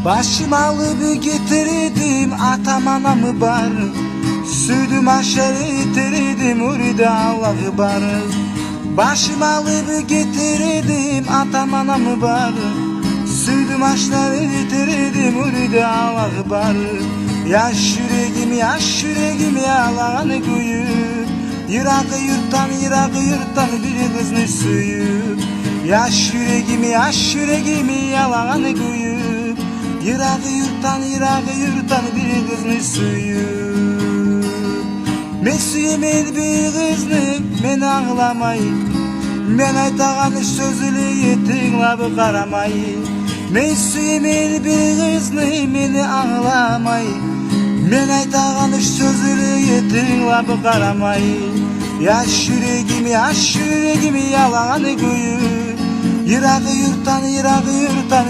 Başıma alıp getirdim atam anamı bar. Sürdüm aşağı itirdim urda Allah'ı bar. Başıma alıp getirdim atam anamı bar. Sürdüm aşağı itirdim urda Allah'ı bar. Yaş yüreğim yalan koyup Yırak yurttan bir kızını suyup Yaş yüreğim yalan koyup Yırak yurttan bir kızını suyup Men suyumen bir kızını men ağlamayın Men aytağan sözlü yetinlabı karamayın Men suyumen bir kızını men ağlamayın Men aytağan sözlü yetinlabı karamayın Yaş yüreğim yalan koyup Yırak yurttan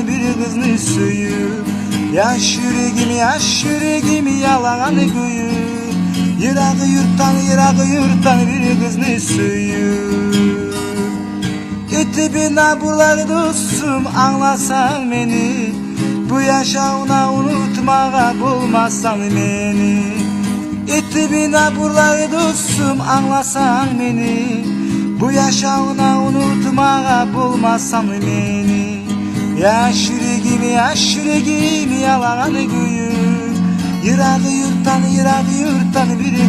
bir kızını suyup Yaş yüreğim yalan koyup Yırak yurttan bir kızını suyup Gitti binaburlar dostum anlasan beni Bu yaşağına unutmağa bulmasan beni Gitti binaburlar dostum anlasan beni Bu yaşağına unutmağa bulmasan beni Yaş yüreğim yalan koyup Yırak yurttan bir